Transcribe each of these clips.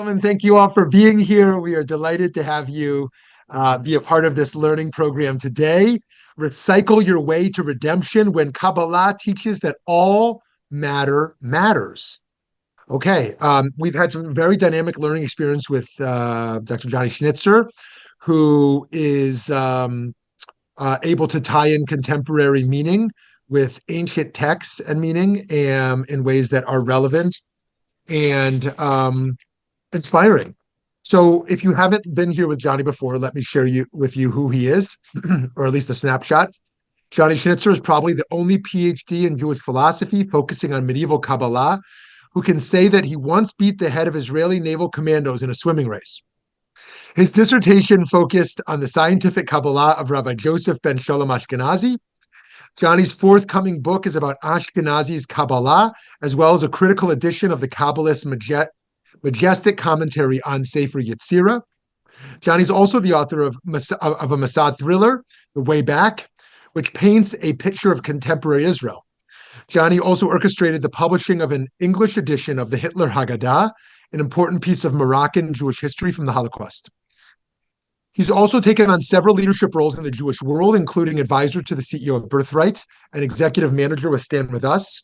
Gentlemen, thank you all for being here. We are delighted to have you be a part of this learning program today. Recycle Your Way to Redemption when Kabbalah teaches that all matter matters. Okay, we've had some very dynamic learning experience with Dr. Jonnie Schnytzer, who is able to tie in contemporary meaning with ancient texts and meaning in ways that are relevant and inspiring. So if you haven't been here with Jonnie before, let me share with you who he is, or at least a snapshot. Jonnie Schnytzer is probably the only PhD in Jewish philosophy focusing on medieval Kabbalah who can say that he once beat the head of Israeli Naval Commandos in a swimming race. His dissertation focused on the scientific Kabbalah of Rabbi Joseph ben Shalom Ashkenazi. Jonnie's forthcoming book is about Ashkenazi's Kabbalah, as well as a critical edition of the Kabbalist majestic commentary on Sefer Yesira. Jonnie's also the author of a Mossad thriller, The Way Back, which paints a picture of contemporary Israel. Jonnie also orchestrated the publishing of an English edition of the Hitler Haggadah, an important piece of Moroccan Jewish history from the Holocaust. He's also taken on several leadership roles in the Jewish world, including advisor to the CEO of Birthright and executive manager with StandWithUs.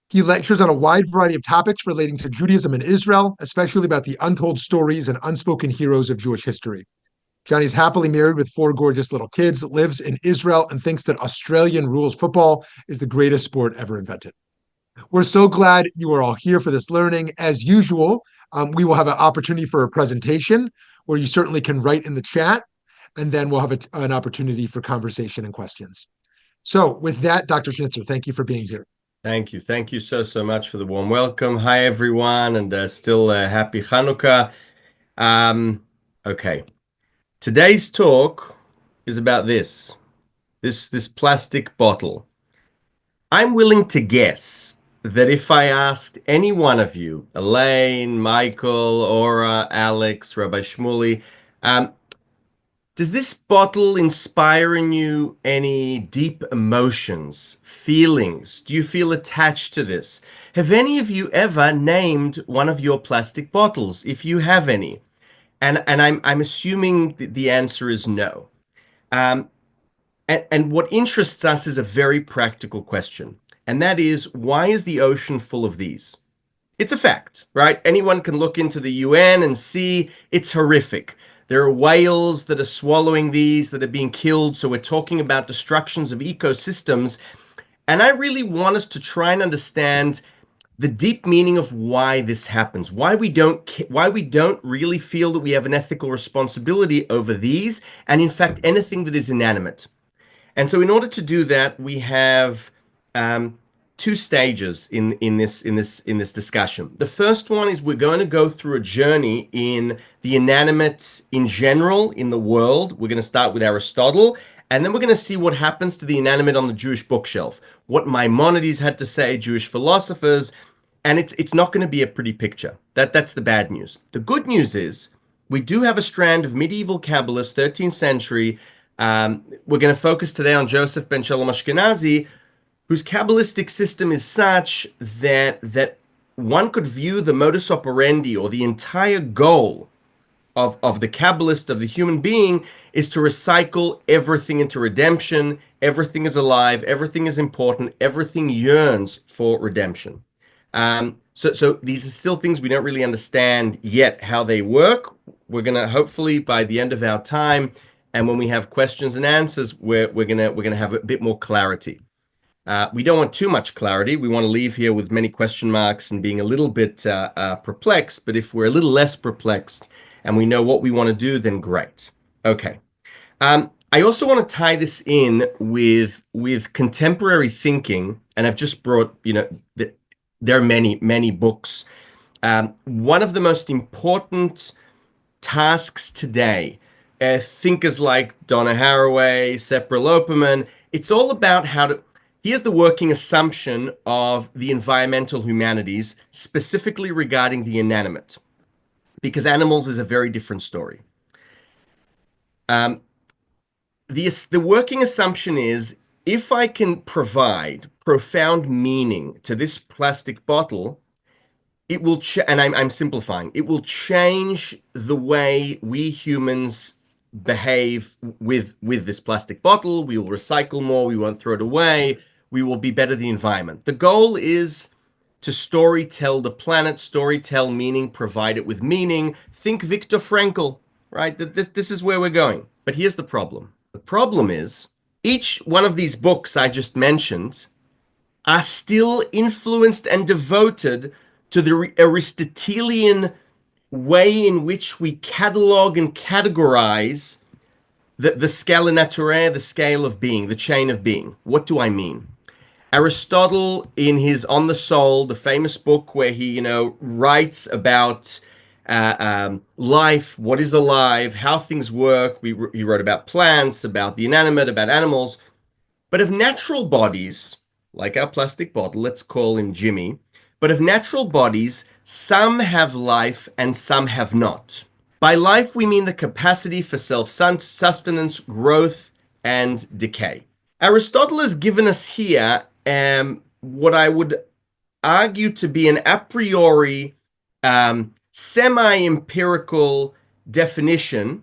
He lectures on a wide variety of topics relating to Judaism and Israel, especially about the untold stories and unspoken heroes of Jewish history. Jonnie's happily married with 4 gorgeous little kids, lives in Israel, and thinks that Australian rules football is the greatest sport ever invented. We're so glad you are all here for this learning. As usual, we will have an opportunity for a presentation where you certainly can write in the chat, and then we'll have an opportunity for conversation and questions. So with that, Dr. Schnytzer, thank you for being here. Thank you. Thank you so much for the warm welcome. Hi, everyone, and still happy Hanukkah. Okay. Today's talk is about this plastic bottle. I'm willing to guess that if I asked any one of you, Elaine, Michael, Ora, Alex, Rabbi Shmuley, does this bottle inspire in you any deep emotions, feelings? Do you feel attached to this? Have any of you ever named one of your plastic bottles, if you have any? And I'm assuming the answer is no. And what interests us is a very practical question. And that is, why is the ocean full of these? It's a fact, right? Anyone can look into the UN and see it's horrific. There are whales that are swallowing these, that are being killed. So we're talking about destructions of ecosystems. And I really want us to try and understand the deep meaning of why this happens, why we don't really feel that we have an ethical responsibility over these, and in fact, anything that is inanimate. And so in order to do that, we have 2 stages in this discussion. The first one is we're going to go through a journey in the inanimate in general in the world. We're going to start with Aristotle, and then we're going to see what happens to the inanimate on the Jewish bookshelf, what Maimonides had to say, Jewish philosophers, and it's not going to be a pretty picture. That's the bad news. The good news is we do have a strand of medieval Kabbalists, 13th century. We're going to focus today on Joseph ben Shalom Ashkenazi, whose Kabbalistic system is such that one could view the modus operandi, or the entire goal of the Kabbalist, of the human being, is to recycle everything into redemption. Everything is alive, everything is important, everything yearns for redemption. So these are still things we don't really understand yet how they work. We're going to hopefully by the end of our time, and when we have questions and answers, we're gonna have a bit more clarity. We don't want too much clarity. We want to leave here with many question marks and being a little bit perplexed. But if we're a little less perplexed and we know what we want to do, then great. Okay. I also want to tie this in with contemporary thinking, and I've just brought, there are many books. One of the most important tasks today, thinkers like Donna Haraway, Sepra Loperman, it's all about here's the working assumption of the environmental humanities, specifically regarding the inanimate, because animals is a very different story. The working assumption is, if I can provide profound meaning to this plastic bottle, it will and I'm simplifying. It will change the way we humans behave with this plastic bottle. We will recycle more. We won't throw it away. We will be better the environment. The goal is to story tell the planet, story tell meaning, provide it with meaning. Think Viktor Frankl, right? That this is where we're going. But here's the problem. The problem is each one of these books I just mentioned are still influenced and devoted to the Aristotelian way in which we catalog and categorize the scala naturae, the scale of being, the chain of being. What do I mean? Aristotle, in his On the Soul, the famous book where he, writes about life, what is alive, how things work. He wrote about plants, about the inanimate, about animals. But of natural bodies, like our plastic bottle, let's call him Jimmy, but of natural bodies, some have life and some have not. By life, we mean the capacity for self-sustenance, growth, and decay. Aristotle has given us here what I would argue to be an a priori semi-empirical definition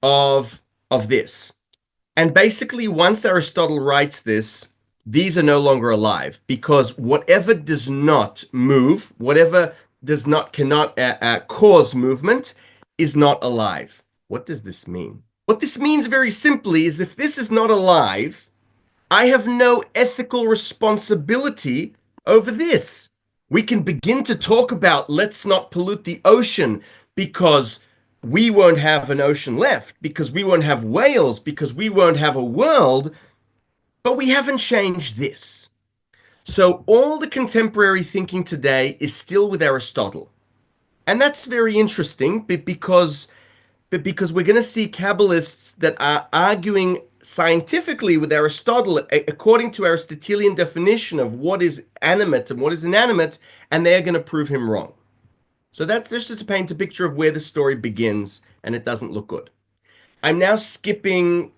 of this. And basically, once Aristotle writes this, these are no longer alive, because whatever does not move, whatever cannot cause movement, is not alive. What does this mean? What this means very simply is if this is not alive, I have no ethical responsibility over this. We can begin to talk about let's not pollute the ocean because we won't have an ocean left, because we won't have whales, because we won't have a world, but we haven't changed this. So all the contemporary thinking today is still with Aristotle. And that's very interesting because we're going to see Kabbalists that are arguing scientifically with Aristotle according to Aristotelian definition of what is animate and what is inanimate, and they're going to prove him wrong. So that's just to paint a picture of where the story begins, and it doesn't look good. I'm now skipping,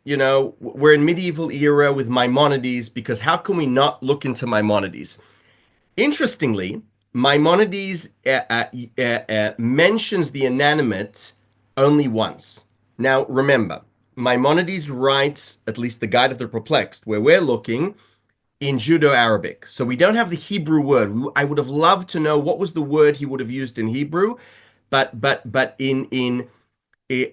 we're in medieval era with Maimonides, because how can we not look into Maimonides? Interestingly, Maimonides mentions the inanimate only once. Now, remember, Maimonides writes, at least the Guide of the Perplexed, where we're looking, in Judo-Arabic. So we don't have the Hebrew word. I would have loved to know what was the word he would have used in Hebrew, but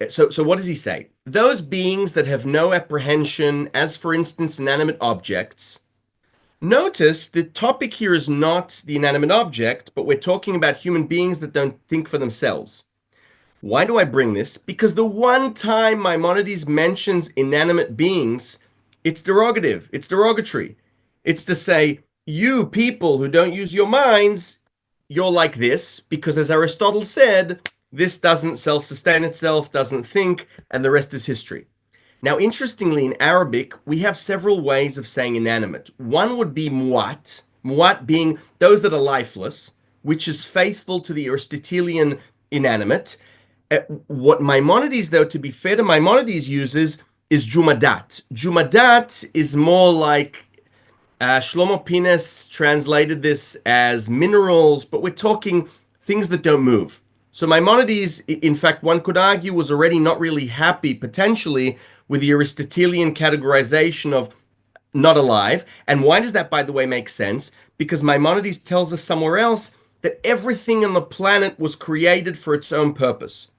so what does he say? Those beings that have no apprehension, as for instance, inanimate objects. Notice the topic here is not the inanimate object, but we're talking about human beings that don't think for themselves. Why do I bring this? Because the one time Maimonides mentions inanimate beings, it's derogative, it's derogatory. It's to say, you people who don't use your minds, you're like this, because as Aristotle said, this doesn't self-sustain itself, doesn't think, and the rest is history. Now, interestingly, in Arabic, we have several ways of saying inanimate. One would be muat, muat being those that are lifeless, which is faithful to the Aristotelian inanimate. What Maimonides, though, to be fair to Maimonides, uses is jumadat. Jumadat is more like Shlomo Pines translated this as minerals, but we're talking things that don't move. So Maimonides, in fact, one could argue, was already not really happy, potentially, with the Aristotelian categorization of not alive. And why does that, by the way, make sense? Because Maimonides tells us somewhere else that everything on the planet was created for its own purpose,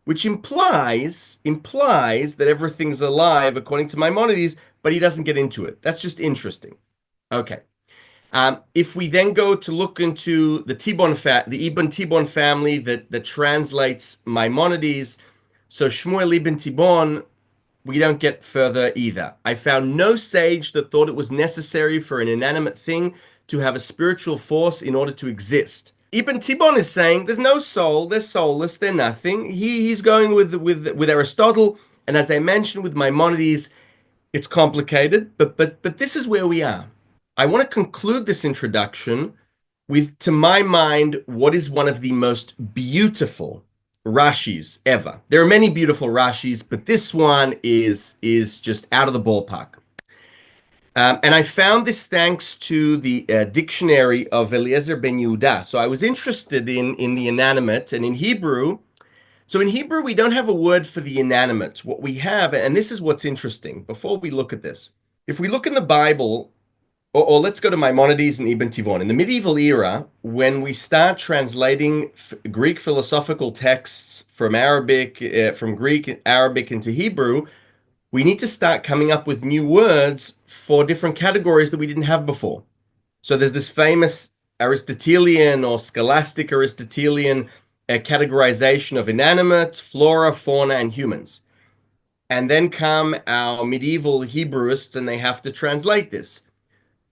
which implies that everything's alive, according to Maimonides, but he doesn't get into it. That's just interesting. Okay. If we then go to look into the Ibn Tibbon family that translates Maimonides, so Shmuel Ibn Tibbon, we don't get further either. I found no sage that thought it was necessary for an inanimate thing to have a spiritual force in order to exist. Ibn Tibbon is saying there's no soul, they're soulless, they're nothing. He's going with Aristotle, and as I mentioned with Maimonides, it's complicated, but this is where we are. I want to conclude this introduction with, to my mind, what is one of the most beautiful Rashis ever. There are many beautiful Rashis, but this one is just out of the ballpark. And I found this thanks to the dictionary of Eliezer ben Yehuda. So I was interested in the inanimate, and in Hebrew. So in Hebrew, we don't have a word for the inanimate. What we have, and this is what's interesting, before we look at this, if we look in the Bible, or let's go to Maimonides and Ibn Tivon. In the medieval era, when we start translating Greek philosophical texts from Arabic, from Greek, Arabic into Hebrew, we need to start coming up with new words for different categories that we didn't have before. So there's this famous Aristotelian or scholastic Aristotelian categorization of inanimate, flora, fauna, and humans. And then come our medieval Hebrewists and they have to translate this.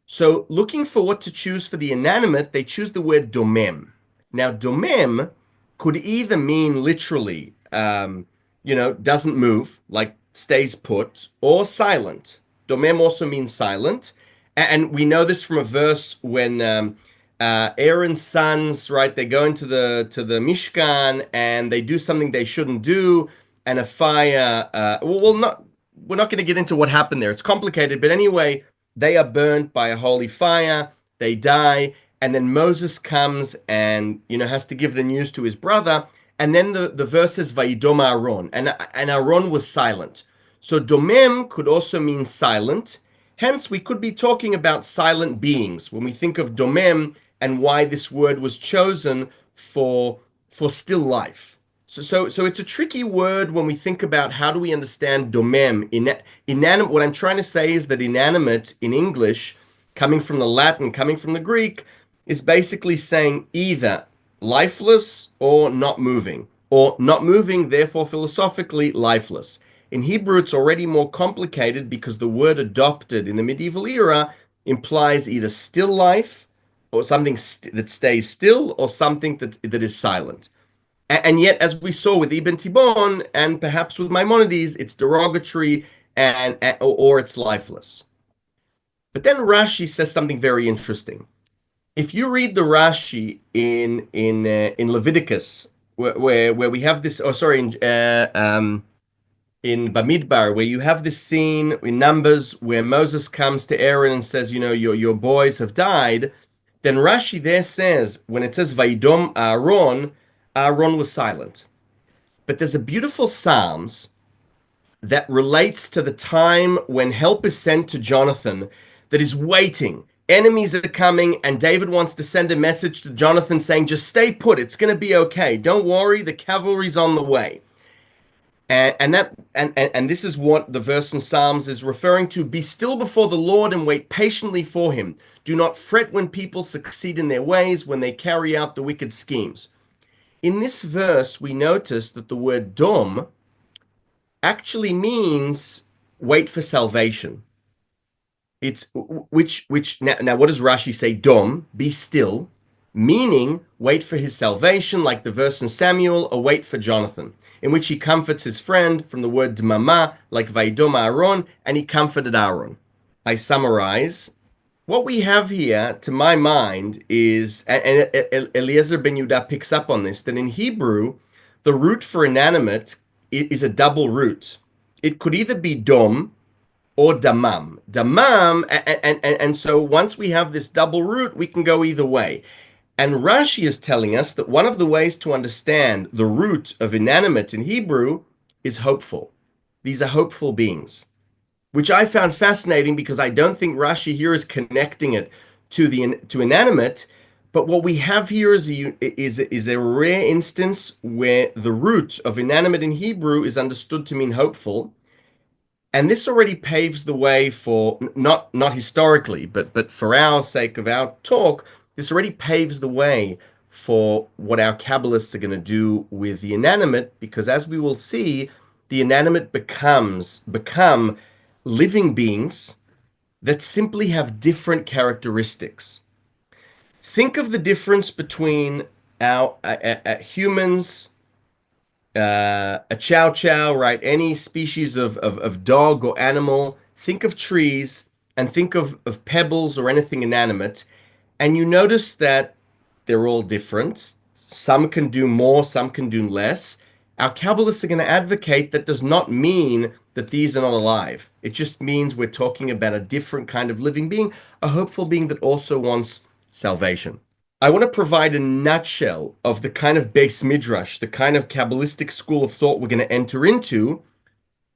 So looking for what to choose for the inanimate, they choose the word domem. Now, domem could either mean literally, doesn't move, like stays put, or silent. Domem also means silent. And we know this from a verse when Aaron's sons, right, they go into the Mishkan and they do something they shouldn't do, and a fire, we're not going to get into what happened there. It's complicated, but anyway, they are burnt by a holy fire, they die, and then Moses comes and, has to give the news to his brother, and then the verse says, Vayidom Aaron, and Aaron was silent. So domem could also mean silent. Hence, we could be talking about silent beings when we think of domem and why this word was chosen for still life. So it's a tricky word when we think about how do we understand domem. Inanimate. What I'm trying to say is that inanimate in English, coming from the Latin, coming from the Greek, is basically saying either lifeless or not moving, or not moving, therefore philosophically lifeless. In Hebrew, it's already more complicated because the word adopted in the medieval era implies either still life, or something that stays still, or something that is silent. And yet, as we saw with Ibn Tibbon and perhaps with Maimonides, it's derogatory or it's lifeless. But then Rashi says something very interesting. If you read the Rashi in Leviticus, where we have this, in Bamidbar, where you have this scene in Numbers where Moses comes to Aaron and says, your boys have died, then Rashi there says, when it says Vaidom Aaron, Aaron was silent. But there's a beautiful Psalms that relates to the time when help is sent to Jonathan that is waiting. Enemies are coming, and David wants to send a message to Jonathan saying, just stay put, it's going to be okay. Don't worry, the cavalry's on the way. And this is what the verse in Psalms is referring to. Be still before the Lord and wait patiently for him. Do not fret when people succeed in their ways, when they carry out the wicked schemes. In this verse, we notice that the word dom actually means wait for salvation. It's which now what does Rashi say? Dom, be still, meaning wait for his salvation, like the verse in Samuel, or wait for Jonathan, in which he comforts his friend from the word dmama, like Vaidom Aaron, and he comforted Aaron. I summarize. What we have here, to my mind, is, and Eliezer ben Yehuda picks up on this, that in Hebrew, the root for inanimate is a double root. It could either be dom or damam. Damam, and so once we have this double root, we can go either way. And Rashi is telling us that one of the ways to understand the root of inanimate in Hebrew is hopeful. These are hopeful beings, which I found fascinating because I don't think Rashi here is connecting it to inanimate. But what we have here is a rare instance where the root of inanimate in Hebrew is understood to mean hopeful. And this already paves the way for, not historically, but for our sake of our talk, this already paves the way for what our Kabbalists are going to do with the inanimate, because as we will see, the inanimate become living beings that simply have different characteristics. Think of the difference between our humans, a chow chow, right? Any species of dog or animal. Think of trees and think of pebbles or anything inanimate. And you notice that they're all different. Some can do more, some can do less. Our Kabbalists are going to advocate that does not mean that these are not alive. It just means we're talking about a different kind of living being, a hopeful being that also wants salvation. I want to provide a nutshell of the kind of base midrash, the kind of Kabbalistic school of thought we're going to enter into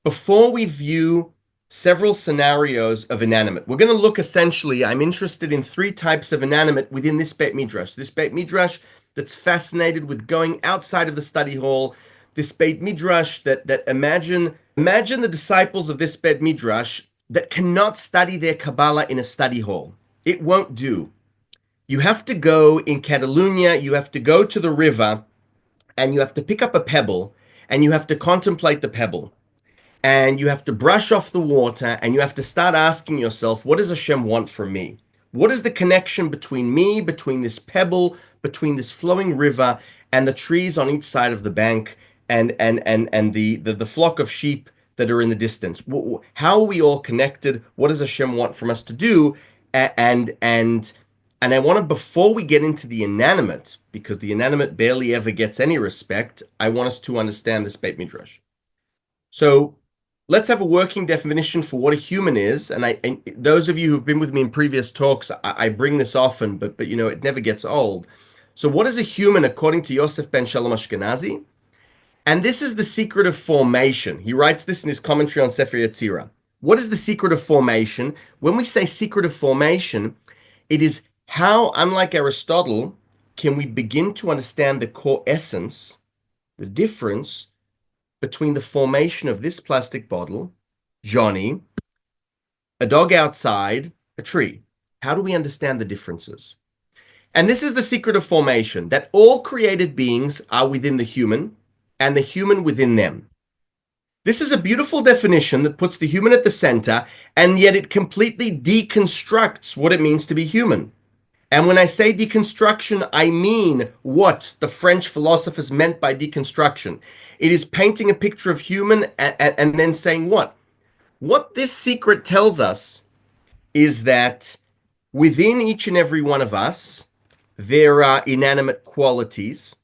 before we view several scenarios of inanimate. We're going to look essentially, I'm interested in three types of inanimate within this Beit Midrash. This Beit Midrash that's fascinated with going outside of the study hall. This Beit Midrash that imagine the disciples of this Beit Midrash that cannot study their Kabbalah in a study hall. It won't do. You have to go in Catalonia, you have to go to the river, and you have to pick up a pebble, and you have to contemplate the pebble. And you have to brush off the water, and you have to start asking yourself, what does Hashem want from me? What is the connection between me, between this pebble, between this flowing river, and the trees on each side of the bank, and the flock of sheep that are in the distance? How are we all connected? What does Hashem want from us to do? And I want to, before we get into the inanimate, because the inanimate barely ever gets any respect, I want us to understand this Beit Midrash. So let's have a working definition for what a human is. And those of you who've been with me in previous talks, I bring this often, but you know, it never gets old. So what is a human according to Yosef ben Shalom Ashkenazi? And this is the secret of formation. He writes this in his commentary on Sefer Yesira. What is the secret of formation? When we say secret of formation, it is how, unlike Aristotle, can we begin to understand the core essence, the difference between the formation of this plastic bottle, Johnny, a dog outside, a tree. How do we understand the differences? And this is the secret of formation, that all created beings are within the human and the human within them. This is a beautiful definition that puts the human at the center, and yet it completely deconstructs what it means to be human. And when I say deconstruction, I mean what the French philosophers meant by deconstruction. It is painting a picture of human and then saying what? What this secret tells us is that within each and every one of us, there are inanimate qualities,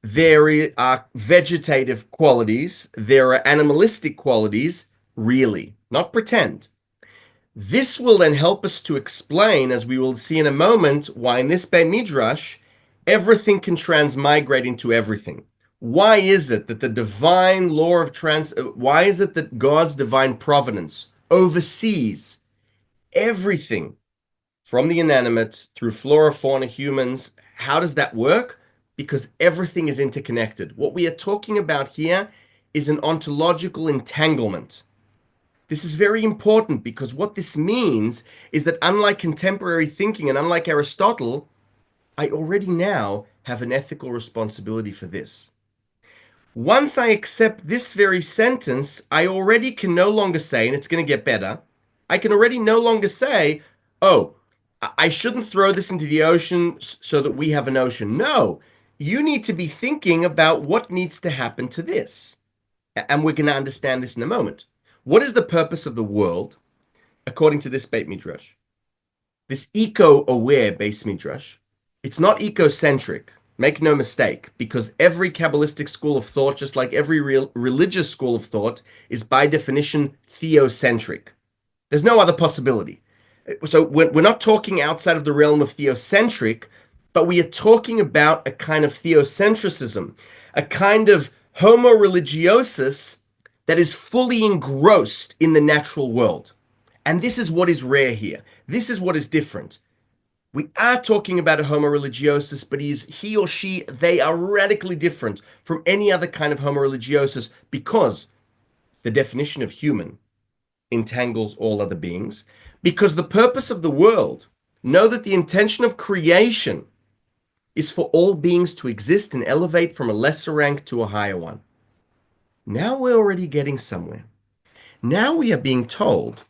there are vegetative qualities, there are animalistic qualities, really, not pretend. This will then help us to explain, as we will see in a moment, why in this Beit Midrash, everything can transmigrate into everything. Why is it that the divine law of why is it that God's divine providence oversees everything from the inanimate through flora, fauna, humans? How does that work? Because everything is interconnected. What we are talking about here is an ontological entanglement. This is very important because what this means is that unlike contemporary thinking and unlike Aristotle, I already now have an ethical responsibility for this. Once I accept this very sentence, I already can no longer say, and it's going to get better, I can already no longer say, oh, I shouldn't throw this into the ocean so that we have an ocean. No, you need to be thinking about what needs to happen to this. And we're going to understand this in a moment. What is the purpose of the world, according to this Beit Midrash? This eco-aware Beit Midrash, it's not ecocentric. Make no mistake, because every Kabbalistic school of thought, just like every religious school of thought, is by definition theocentric. There's no other possibility. So we're not talking outside of the realm of theocentric, but we are talking about a kind of theocentrism, a kind of homo religiosus that is fully engrossed in the natural world. And this is what is rare here. This is what is different. We are talking about a homo religiosus, but he or she, they are radically different from any other kind of homo religiosus because the definition of human entangles all other beings. Because the purpose of the world, know that the intention of creation is for all beings to exist and elevate from a lesser rank to a higher one. Now we're already getting somewhere. Now we are being told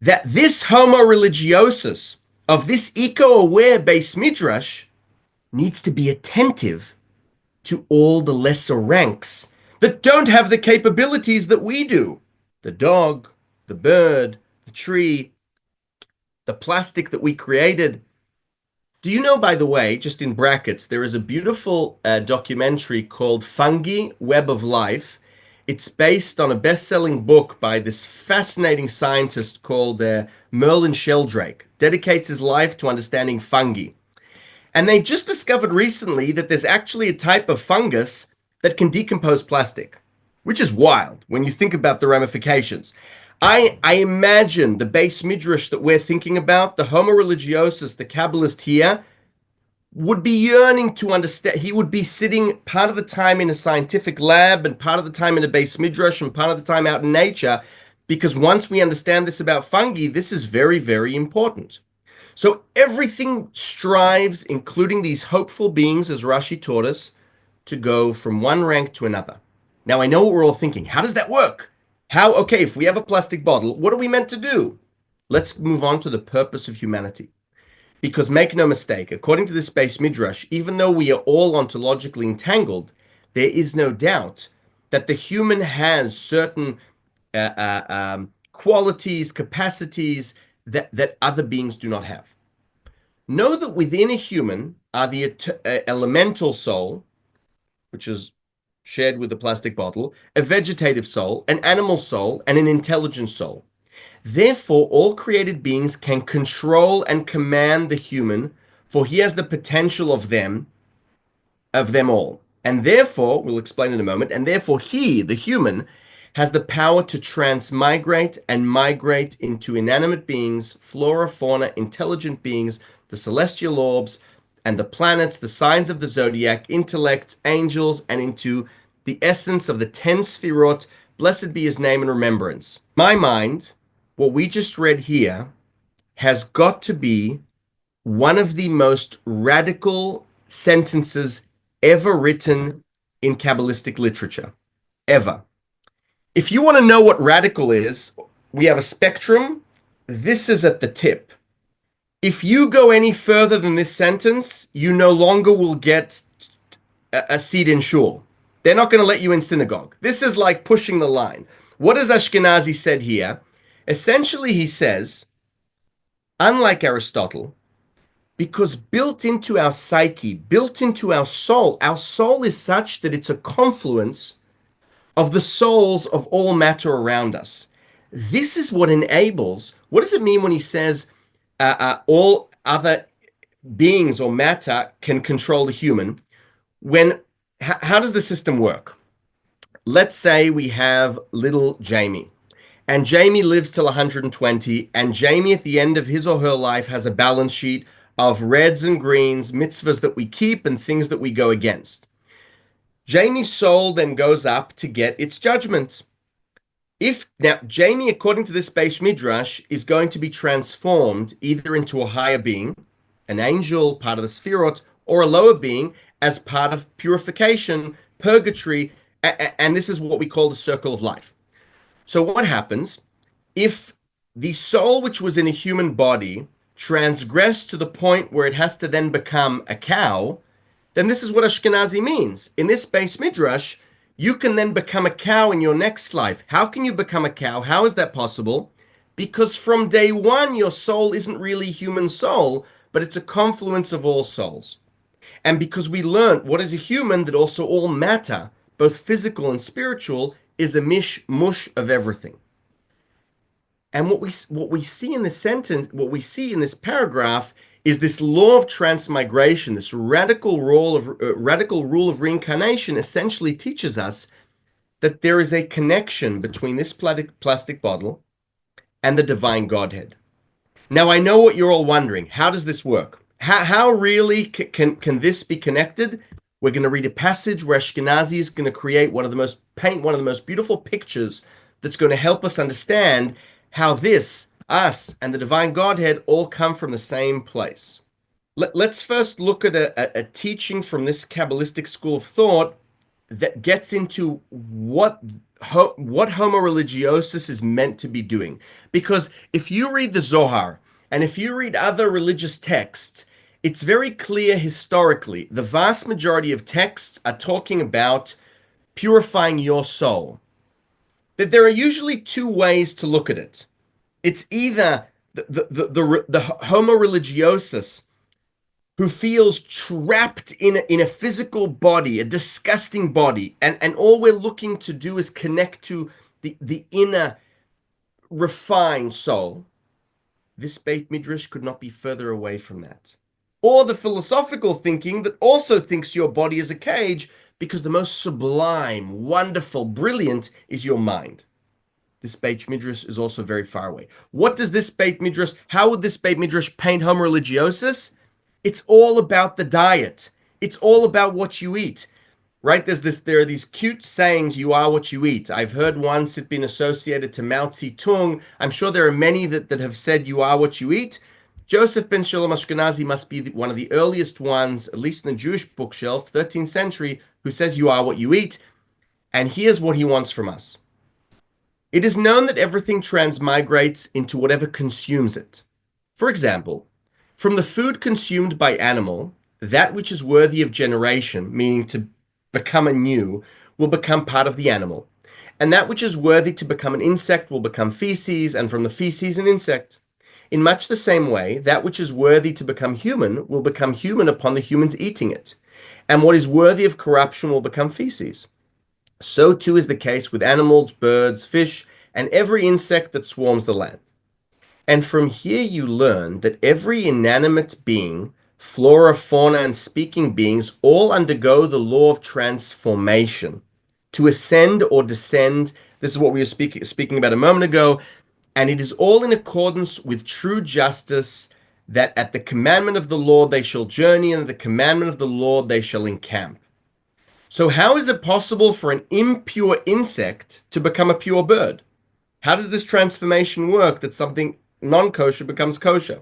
that this homo religiosus of this eco-aware Beit Midrash needs to be attentive to all the lesser ranks that don't have the capabilities that we do. The dog, the bird, the tree, the plastic that we created. Do you know, by the way, just in brackets, there is a beautiful documentary called Fungi, Web of Life. It's based on a best-selling book by this fascinating scientist called Merlin Sheldrake. Dedicates his life to understanding fungi. And they just discovered recently that there's actually a type of fungus that can decompose plastic, which is wild when you think about the ramifications. I imagine the base midrash that we're thinking about, the homo religiosus, the Kabbalist here, would be yearning to understand. He would be sitting part of the time in a scientific lab and part of the time in a base midrash and part of the time out in nature, because once we understand this about fungi, this is very, very important. So everything strives, including these hopeful beings, as Rashi taught us, to go from one rank to another. Now, I know what we're all thinking. How does that work? Okay, if we have a plastic bottle, what are we meant to do? Let's move on to the purpose of humanity. Because make no mistake, according to this base midrash, even though we are all ontologically entangled, there is no doubt that the human has certain qualities, capacities that other beings do not have. Know that within a human are the elemental soul, which is shared with the plastic bottle, a vegetative soul, an animal soul, and an intelligent soul. Therefore, all created beings can control and command the human, for he has the potential of them all. And therefore, we'll explain in a moment, and therefore he, the human, has the power to transmigrate and migrate into inanimate beings, flora, fauna, intelligent beings, the celestial orbs, and the planets, the signs of the zodiac, intellect, angels, and into the essence of the 10 sefirot, blessed be his name and remembrance. My mind, what we just read here has got to be one of the most radical sentences ever written in Kabbalistic literature, ever. If you want to know what radical is, we have a spectrum. This is at the tip. If you go any further than this sentence, you no longer will get a seat in shul. They're not going to let you in synagogue. This is like pushing the line. What has Ashkenazi said here? Essentially, he says, unlike Aristotle, because built into our psyche, built into our soul is such that it's a confluence of the souls of all matter around us. This is what enables, what does it mean when he says all other beings or matter can control the human? How does the system work? Let's say we have little Jamie. And Jamie lives till 120, and Jamie at the end of his or her life has a balance sheet of reds and greens, mitzvahs that we keep and things that we go against. Jamie's soul then goes up to get its judgment. Now, Jamie, according to this base midrash, is going to be transformed either into a higher being, an angel, part of the sefirot, or a lower being as part of purification, purgatory, and this is what we call the circle of life. So what happens if the soul which was in a human body transgressed to the point where it has to then become a cow? Then this is what Ashkenazi means. In this base midrash, you can then become a cow in your next life. How can you become a cow? How is that possible? Because from day one, your soul isn't really human soul, but it's a confluence of all souls. And because we learned what is a human, that also all matter, both physical and spiritual, is a mush of everything. And what we see in this sentence, what we see in this paragraph, is this law of transmigration, this radical rule of reincarnation, essentially teaches us that there is a connection between this plastic bottle and the divine Godhead. Now, I know what you're all wondering. How does this work? How really can this be connected? We're going to read a passage where Ashkenazi is going to paint one of the most beautiful pictures that's going to help us understand how us, and the divine Godhead all come from the same place. Let's first look at a teaching from this Kabbalistic school of thought that gets into what homo religiosus is meant to be doing. Because if you read the Zohar, and if you read other religious texts, it's very clear historically, the vast majority of texts are talking about purifying your soul. That there are usually two ways to look at it. It's either the homo religiosus who feels trapped in a physical body, a disgusting body, and all we're looking to do is connect to the inner refined soul, this Beit Midrash could not be further away from that. Or the philosophical thinking that also thinks your body is a cage because the most sublime, wonderful, brilliant is your mind. This Beit Midrash is also very far away. What does this Beit Midrash, how would this Beit Midrash paint homo religiosus? It's all about the diet. It's all about what you eat, right? There are these cute sayings, you are what you eat. I've heard once it been associated to Mao Zedong. I'm sure there are many that have said you are what you eat. Joseph ben Shalom Ashkenazi must be one of the earliest ones, at least in the Jewish bookshelf, 13th century, who says you are what you eat. And here's what he wants from us. It is known that everything transmigrates into whatever consumes it. For example, from the food consumed by animal, that which is worthy of generation, meaning to become anew, will become part of the animal. And that which is worthy to become an insect will become feces, and from the feces an insect. In much the same way, that which is worthy to become human will become human upon the humans eating it. And what is worthy of corruption will become feces. So too is the case with animals, birds, fish, and every insect that swarms the land. And from here you learn that every inanimate being, flora, fauna, and speaking beings all undergo the law of transformation. To ascend or descend, this is what we were speaking about a moment ago, and it is all in accordance with true justice, that at the commandment of the Lord they shall journey, and at the commandment of the Lord they shall encamp. So how is it possible for an impure insect to become a pure bird? How does this transformation work that something non-kosher becomes kosher?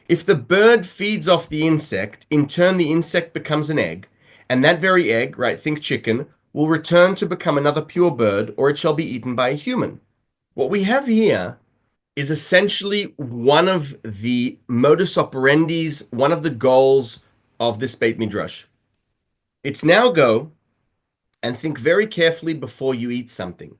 If the bird feeds off the insect, in turn the insect becomes an egg, and that very egg, right, think chicken, will return to become another pure bird, or it shall be eaten by a human. What we have here is essentially one of the modus operandis, one of the goals of this Beit Midrash. It's now go and think very carefully before you eat something.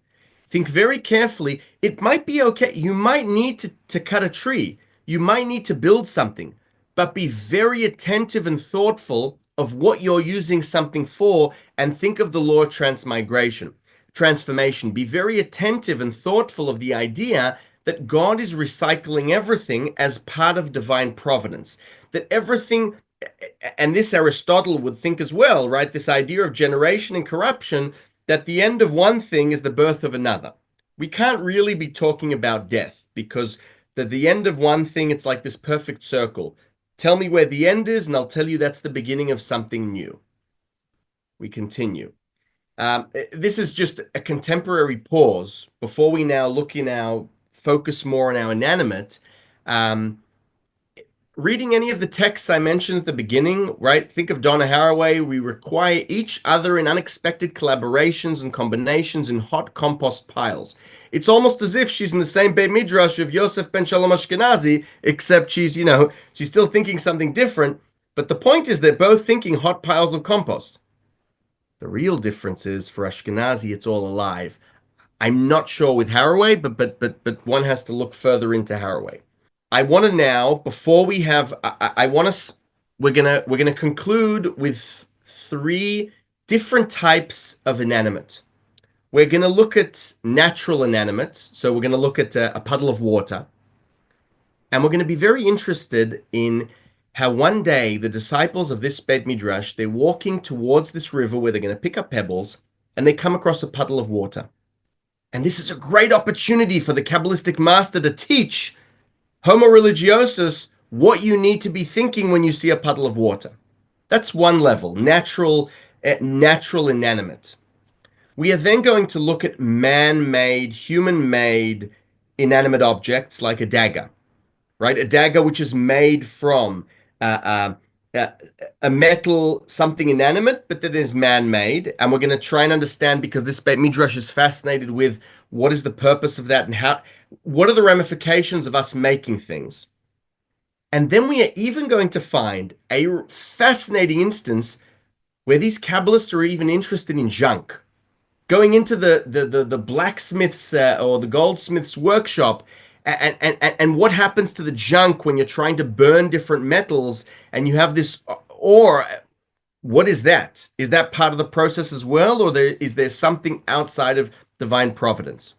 Think very carefully. It might be okay. You might need to cut a tree. You might need to build something, but be very attentive and thoughtful of what you're using something for, and think of the law of transmigration, transformation. Be very attentive and thoughtful of the idea that God is recycling everything as part of divine providence, that everything, and this Aristotle would think as well, right? This idea of generation and corruption, that the end of one thing is the birth of another. We can't really be talking about death, because the end of one thing, it's like this perfect circle. Tell me where the end is, and I'll tell you that's the beginning of something new. We continue. This is just a contemporary pause before we now look in our focus more on our inanimate. Reading any of the texts I mentioned at the beginning, right? Think of Donna Haraway. We require each other in unexpected collaborations and combinations in hot compost piles. It's almost as if she's in the same Beit Midrash of Yosef ben Shalom Ashkenazi, except she's still thinking something different. But the point is they're both thinking hot piles of compost. The real difference is for Ashkenazi, it's all alive. I'm not sure with Haraway, but one has to look further into Haraway. I want to now, before we have, we're gonna conclude with 3 different types of inanimate. We're gonna look at natural inanimate, so we're gonna look at a puddle of water, and we're gonna be very interested in how one day the disciples of this Beit Midrash, they're walking towards this river where they're gonna pick up pebbles, and they come across a puddle of water. And this is a great opportunity for the Kabbalistic master to teach homo religiosus what you need to be thinking when you see a puddle of water. That's one level, natural inanimate. We are then going to look at man-made, human-made inanimate objects like a dagger, right? A dagger which is made from a metal, something inanimate, but that is man-made. And we're going to try and understand, because this Beit Midrash is fascinated with what is the purpose of that, and what are the ramifications of us making things. And then we are even going to find a fascinating instance where these Kabbalists are even interested in junk. Going into the blacksmith's or the goldsmith's workshop And what happens to the junk when you're trying to burn different metals and you have this ore? What is that? Is that part of the process as well, or is there something outside of divine providence?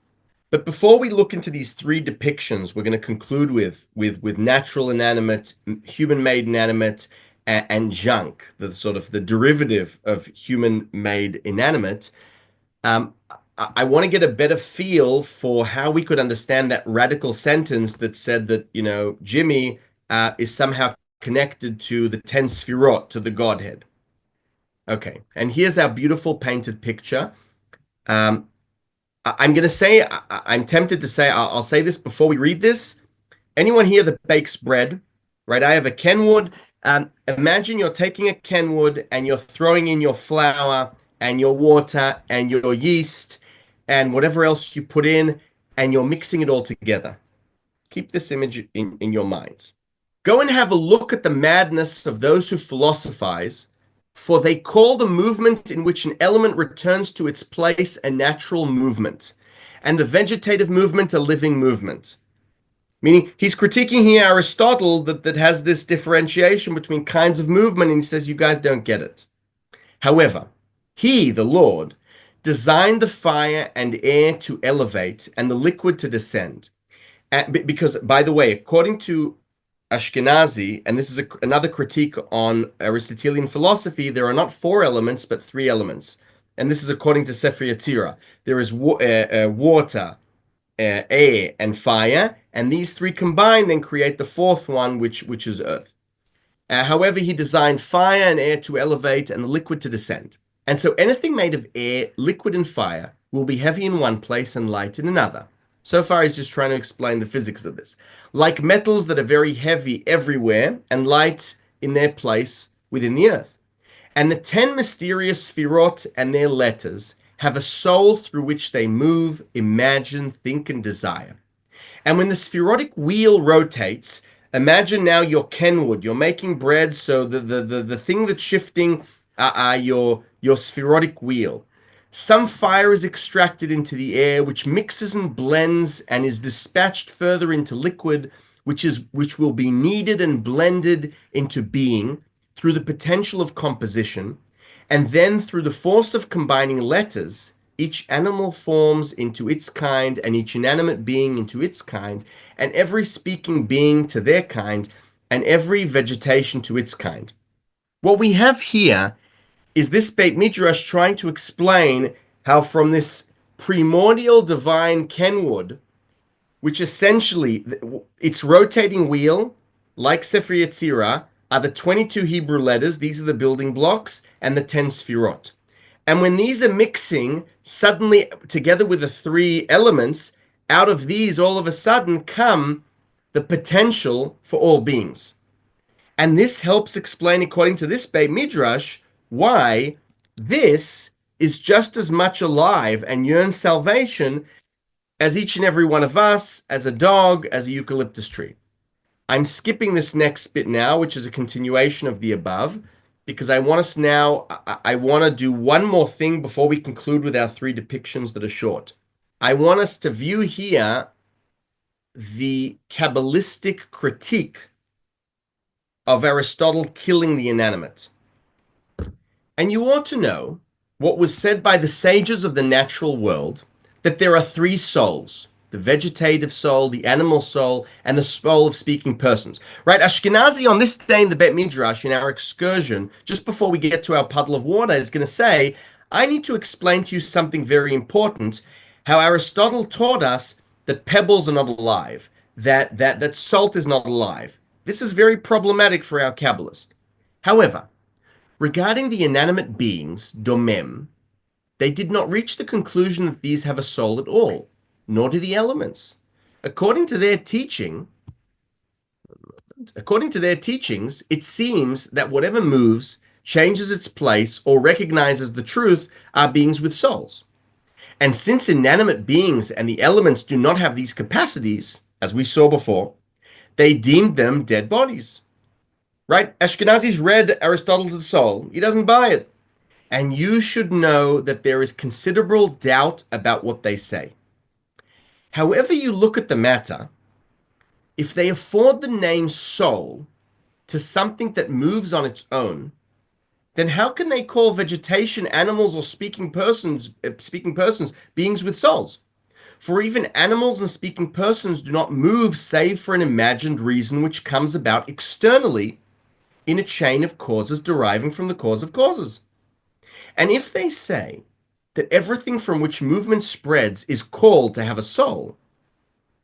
But before we look into these three depictions, we're going to conclude with natural inanimate, human-made inanimate, and junk, the sort of the derivative of human-made inanimate. I want to get a better feel for how we could understand that radical sentence that said that, Jimmy is somehow connected to the 10 Sefirot, to the Godhead. Okay, and here's our beautiful painted picture. I'm going to say, I'm tempted to say, I'll say this before we read this. Anyone here that bakes bread, right? I have a Kenwood. Imagine you're taking a Kenwood and you're throwing in your flour and your water and your yeast and whatever else you put in, and you're mixing it all together. Keep this image in your minds. Go and have a look at the madness of those who philosophize, for they call the movement in which an element returns to its place a natural movement, and the vegetative movement a living movement. Meaning, he's critiquing here Aristotle that has this differentiation between kinds of movement, and he says, you guys don't get it. However, he, the Lord, designed the fire and air to elevate and the liquid to descend. Because, by the way, according to Ashkenazi, and this is another critique on Aristotelian philosophy, there are not 4 elements, but 3 elements. And this is according to Sefer Yesira. There is water, air, and fire, and these 3 combined then create the 4th one, which is earth. However, he designed fire and air to elevate and the liquid to descend. And so anything made of air, liquid, and fire will be heavy in one place and light in another. So far, he's just trying to explain the physics of this. Like metals that are very heavy everywhere and light in their place within the earth. And the 10 mysterious Sefirot and their letters have a soul through which they move, imagine, think, and desire. And when the spherotic wheel rotates, imagine now your Kenwood. You're making bread, so the thing that's shifting your spherotic wheel. Some fire is extracted into the air, which mixes and blends and is dispatched further into liquid, which will be kneaded and blended into being through the potential of composition, and then through the force of combining letters, each animal forms into its kind, and each inanimate being into its kind, and every speaking being to their kind, and every vegetation to its kind. What we have here is this Beit Midrash trying to explain how from this primordial divine Kenwood, which essentially, its rotating wheel, like Sefer Yesira, are the 22 Hebrew letters, these are the building blocks, and the 10 Sefirot. And when these are mixing, suddenly, together with the 3 elements, out of these, all of a sudden, come the potential for all beings. And this helps explain, according to this Beit Midrash, why this is just as much alive and yearns salvation as each and every one of us, as a dog, as a eucalyptus tree. I'm skipping this next bit now, which is a continuation of the above, because I want to do one more thing before we conclude with our 3 depictions that are short. I want us to view here the Kabbalistic critique of Aristotle killing the inanimate. And you ought to know what was said by the sages of the natural world, that there are 3 souls: the vegetative soul, the animal soul, and the soul of speaking persons. Right? Ashkenazi on this day in the Beit Midrash, in our excursion, just before we get to our puddle of water, is going to say, I need to explain to you something very important, how Aristotle taught us that pebbles are not alive, that salt is not alive. This is very problematic for our Kabbalist. However, regarding the inanimate beings, domem, they did not reach the conclusion that these have a soul at all, nor do the elements. According to their teachings, it seems that whatever moves, changes its place, or recognizes the truth are beings with souls. And since inanimate beings and the elements do not have these capacities, as we saw before, they deemed them dead bodies. Right? Ashkenazi's read Aristotle's Soul. He doesn't buy it. And you should know that there is considerable doubt about what they say. However you look at the matter, if they afford the name soul to something that moves on its own, then how can they call vegetation, animals, or speaking persons beings with souls? For even animals and speaking persons do not move save for an imagined reason which comes about externally in a chain of causes deriving from the cause of causes. And if they say that everything from which movement spreads is called to have a soul,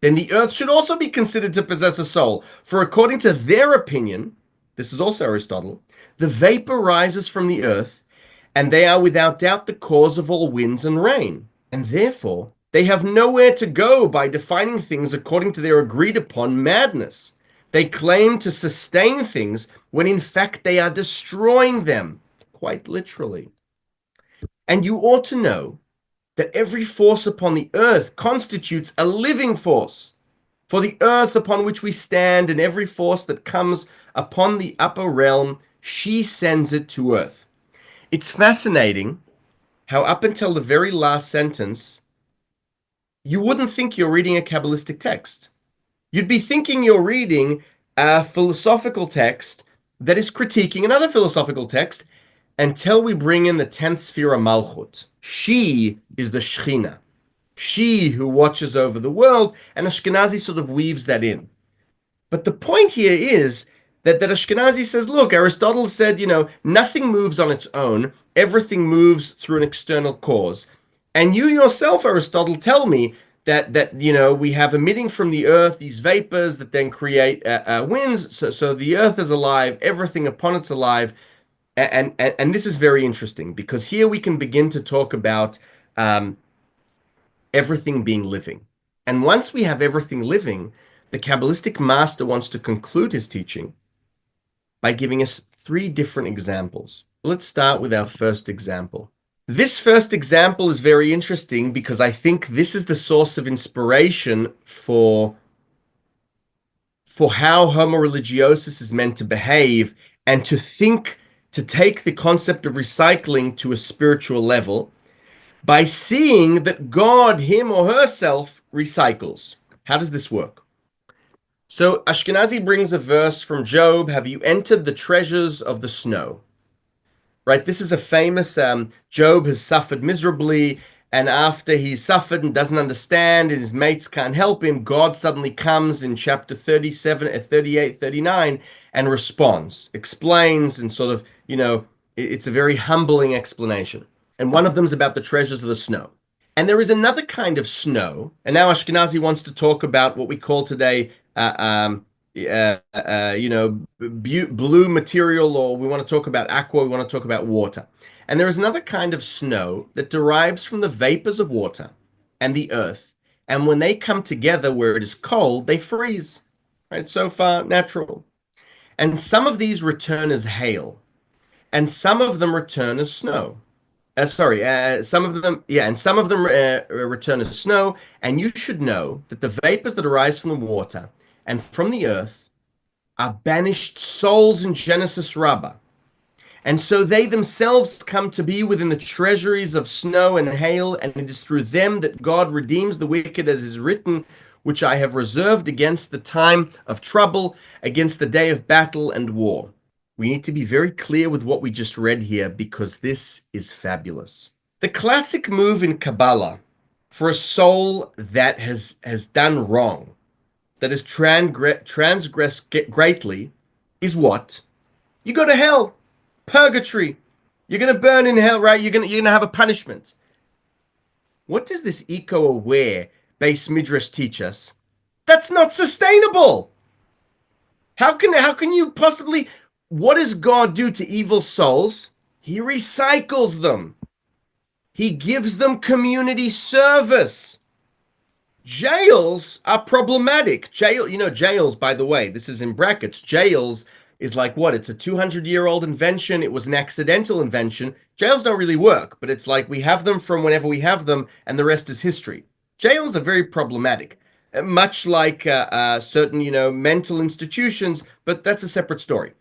then the earth should also be considered to possess a soul. For according to their opinion, this is also Aristotle, the vapor rises from the earth, and they are without doubt the cause of all winds and rain. And therefore, they have nowhere to go by defining things according to their agreed upon madness. They claim to sustain things when in fact they are destroying them, quite literally. And you ought to know that every force upon the earth constitutes a living force. For the earth upon which we stand and every force that comes upon the upper realm, she sends it to earth. It's fascinating how up until the very last sentence, you wouldn't think you're reading a Kabbalistic text. You'd be thinking you're reading a philosophical text that is critiquing another philosophical text until we bring in the 10th sphere of Malchut. She is the Shechina. She who watches over the world, and Ashkenazi sort of weaves that in. But the point here is that Ashkenazi says, look, Aristotle said, nothing moves on its own. Everything moves through an external cause. And you yourself, Aristotle, tell me that we have emitting from the earth these vapors that then create winds. So the earth is alive, everything upon it's alive. And this is very interesting because here we can begin to talk about everything being living. And once we have everything living, the Kabbalistic master wants to conclude his teaching by giving us 3 different examples. Let's start with our first example. This first example is very interesting because I think this is the source of inspiration for how homo religiosus is meant to behave and to take the concept of recycling to a spiritual level by seeing that God, him or herself, recycles. How does this work? So Ashkenazi brings a verse from Job, have you entered the treasures of the snow? Right, this is a famous, Job has suffered miserably, and after he's suffered and doesn't understand, and his mates can't help him, God suddenly comes in chapter 37, 38, 39, and responds, explains, and sort of, it's a very humbling explanation. And one of them is about the treasures of the snow. And there is another kind of snow, and now Ashkenazi wants to talk about what we call today blue material, or we want to talk about aqua, we want to talk about water. And there is another kind of snow that derives from the vapors of water and the earth. And when they come together where it is cold, they freeze. Right? So far, natural. And some of these return as hail. And some of them return as snow. Some of them return as snow. And you should know that the vapors that arise from the water and from the earth are banished souls in Genesis Rabbah. And so they themselves come to be within the treasuries of snow and hail, and it is through them that God redeems the wicked, as is written, which I have reserved against the time of trouble, against the day of battle and war. We need to be very clear with what we just read here because this is fabulous. The classic move in Kabbalah for a soul that has done wrong, that has transgressed greatly, is what? You go to hell. Purgatory. You're going to burn in hell, right? You're going to have a punishment. What does this eco-aware base midrash teach us? That's not sustainable. How can you possibly? What does God do to evil souls? He recycles them. He gives them community service. Jails are problematic. Jails, by the way, this is in brackets. Jails is like what? It's a 200-year-old invention. It was an accidental invention. Jails don't really work, but it's like we have them from whenever we have them, and the rest is history. Jails are very problematic, much like certain, mental institutions, but that's a separate story.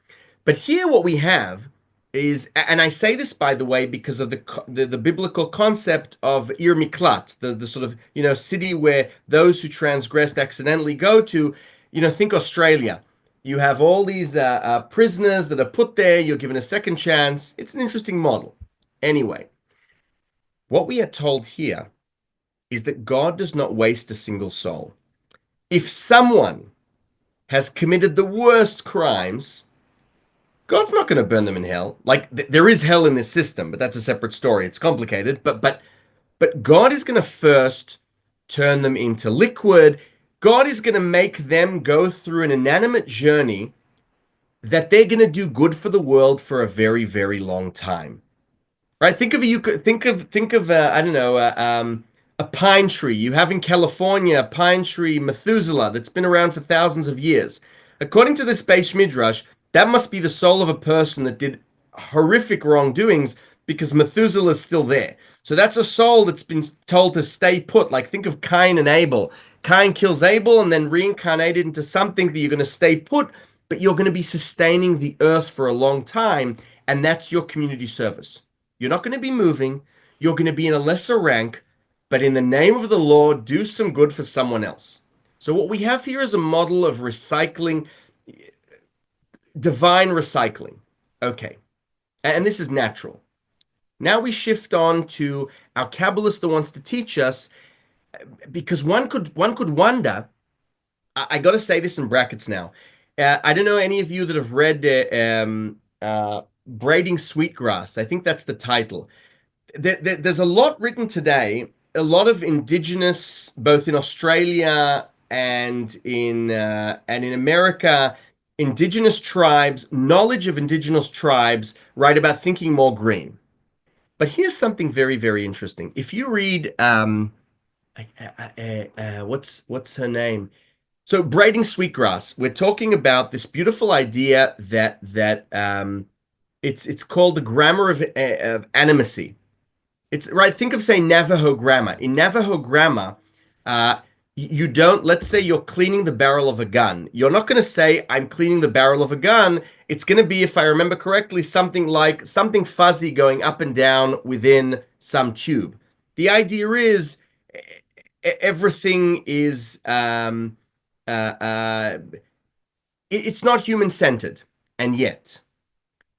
But here what we have is, and I say this, by the way, because of the biblical concept of Ir Miklat, the sort of, city where those who transgressed accidentally go to, think Australia. You have all these prisoners that are put there. You're given a second chance. It's an interesting model. Anyway, what we are told here is that God does not waste a single soul. If someone has committed the worst crimes, God's not going to burn them in hell. Like there is hell in this system, but that's a separate story. It's complicated. But God is going to first turn them into liquid. God is going to make them go through an inanimate journey that they're going to do good for the world for a very, very long time. Right? Think of I don't know, a pine tree. You have in California a pine tree Methuselah that's been around for thousands of years. According to this Beis Midrash, that must be the soul of a person that did horrific wrongdoings because Methuselah is still there. So that's a soul that's been told to stay put. Like think of Cain and Abel. Cain kills Abel and then reincarnated into something that you're going to stay put, but you're going to be sustaining the earth for a long time, and that's your community service. You're not going to be moving. You're going to be in a lesser rank, but in the name of the Lord, do some good for someone else. So what we have here is a model of recycling, divine recycling. Okay. And this is natural. Now we shift on to our Kabbalist that wants to teach us, because one could wonder, I got to say this in brackets now. I don't know any of you that have read Braiding Sweetgrass. I think that's the title. There's a lot written today, a lot of indigenous, both in Australia and in America, indigenous tribes, knowledge of indigenous tribes, write about thinking more green. But here's something very, very interesting. If you read, what's her name? So Braiding Sweetgrass, we're talking about this beautiful idea that it's called the grammar of animacy. It's right. Think of, say, Navajo grammar. In Navajo grammar, you don't, let's say you're cleaning the barrel of a gun. You're not going to say, I'm cleaning the barrel of a gun. It's going to be, if I remember correctly, something like something fuzzy going up and down within some tube. The idea is everything is, it's not human-centered. And yet,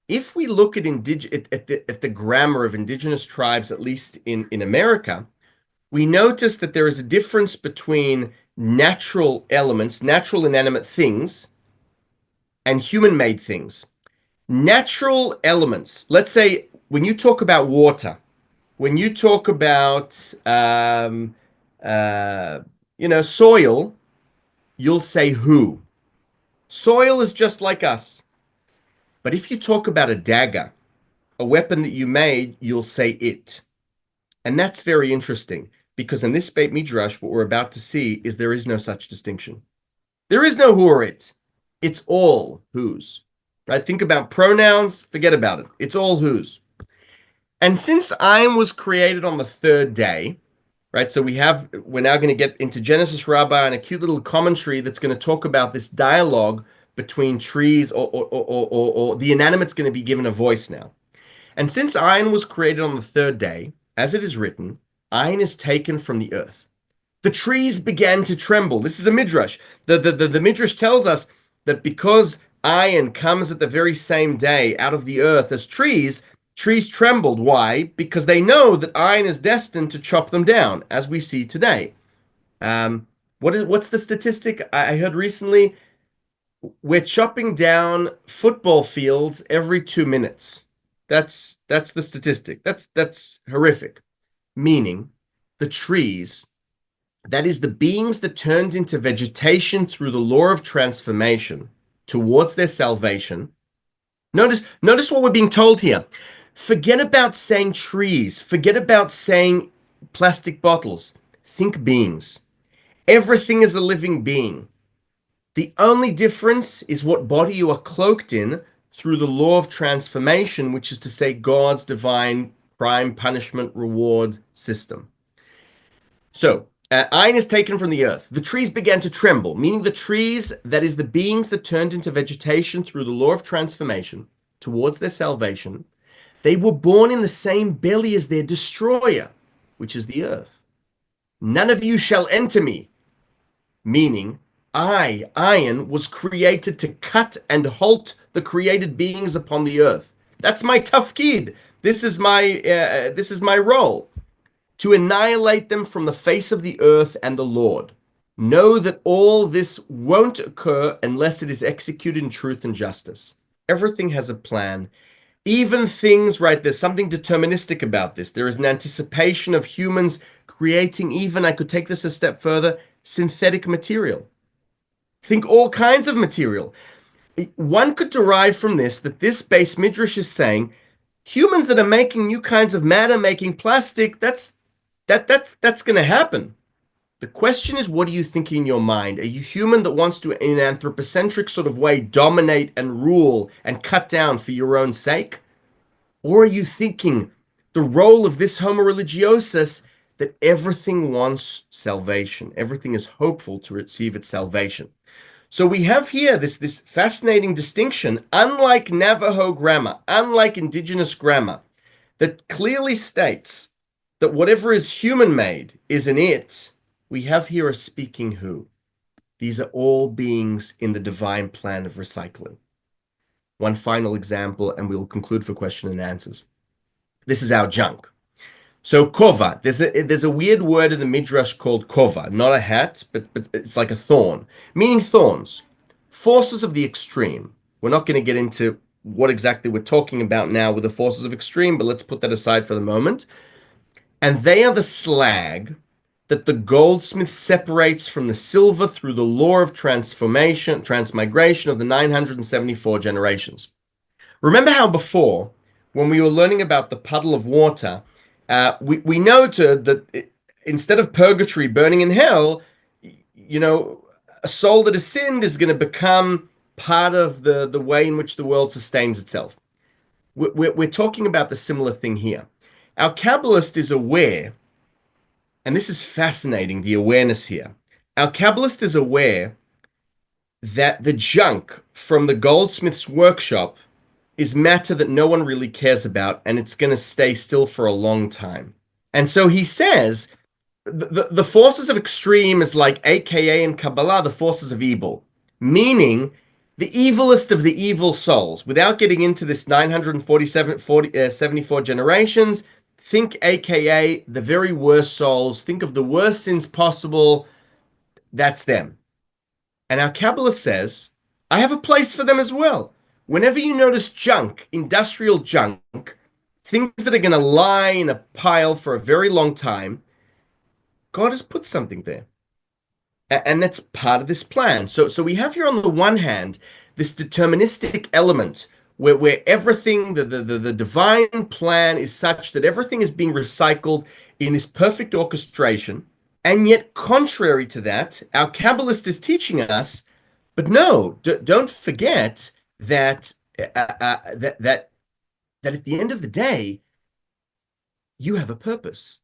if we look at the grammar of indigenous tribes, at least in America, we notice that there is a difference between natural elements, natural inanimate things, and human-made things. Natural elements, let's say when you talk about water, when you talk about soil, you'll say who. Soil is just like us. But if you talk about a dagger, a weapon that you made, you'll say it. And that's very interesting, because in this Beit Midrash, what we're about to see is there is no such distinction. There is no who or it. It's all whose. Right? Think about pronouns, forget about it. It's all whose. And since Ayin was created on the third day, right? So we're now going to get into Genesis Rabbah and a cute little commentary that's going to talk about this dialogue between trees, or the inanimate's going to be given a voice now. And since Ayin was created on the third day, as it is written, Ayin is taken from the earth. The trees began to tremble. This is a midrash. The midrash tells us that because Ayin comes at the very same day out of the earth as trees trembled. Why? Because they know that Ayin is destined to chop them down, as we see today. What's the statistic I heard recently? We're chopping down football fields every 2 minutes. That's the statistic. That's horrific. Meaning, the trees, that is the beings that turned into vegetation through the law of transformation towards their salvation. Notice what we're being told here. Forget about saying trees. Forget about saying plastic bottles. Think beings. Everything is a living being. The only difference is what body you are cloaked in through the law of transformation, which is to say God's divine crime, punishment, reward system. So, Ayin is taken from the earth. The trees began to tremble, meaning the trees, that is the beings that turned into vegetation through the law of transformation towards their salvation, they were born in the same belly as their destroyer, which is the earth. None of you shall enter me, meaning iron, was created to cut and halt the created beings upon the earth. That's my tafkid. This is my role, to annihilate them from the face of the earth and the Lord. Know that all this won't occur unless it is executed in truth and justice. Everything has a plan. Even things, right, there's something deterministic about this. There is an anticipation of humans creating, even, I could take this a step further, synthetic material. Think all kinds of material. One could derive from this that this base midrash is saying humans that are making new kinds of matter, making plastic, that's going to happen. The question is, what are you thinking in your mind? Are you human that wants to, in an anthropocentric sort of way, dominate and rule and cut down for your own sake? Or are you thinking the role of this homo religiosus, that everything wants salvation, everything is hopeful to receive its salvation? So we have here this fascinating distinction, unlike Navajo grammar, unlike indigenous grammar, that clearly states that whatever is human-made is an it. We have here a speaking who. These are all beings in the divine plan of recycling. One final example, and we'll conclude for question and answers. This is our junk. So kova, there's a weird word in the midrash called kova, not a hat, but it's like a thorn, meaning thorns, forces of the extreme. We're not going to get into what exactly we're talking about now with the forces of extreme, but let's put that aside for the moment. And they are the slag that the goldsmith separates from the silver through the law of transmigration of the 974 generations. Remember how before, when we were learning about the puddle of water, we noted that instead of purgatory burning in hell, a soul that has sinned is going to become part of the way in which the world sustains itself. We're talking about the similar thing here. Our Kabbalist is aware, and this is fascinating, the awareness here. Our Kabbalist is aware that the junk from the goldsmith's workshop is matter that no one really cares about, and it's going to stay still for a long time. And so he says, the forces of extreme is like AKA in Kabbalah, the forces of evil, meaning the evilest of the evil souls. Without getting into this 974 generations, think AKA the very worst souls. Think of the worst sins possible. That's them. And our Kabbalah says, I have a place for them as well. Whenever you notice junk, industrial junk, things that are going to lie in a pile for a very long time, God has put something there. And that's part of this plan. So we have here on the one hand, this deterministic element where everything, the divine plan is such that everything is being recycled in this perfect orchestration. And yet, contrary to that, our Kabbalist is teaching us, but no, don't forget that that at the end of the day, you have a purpose.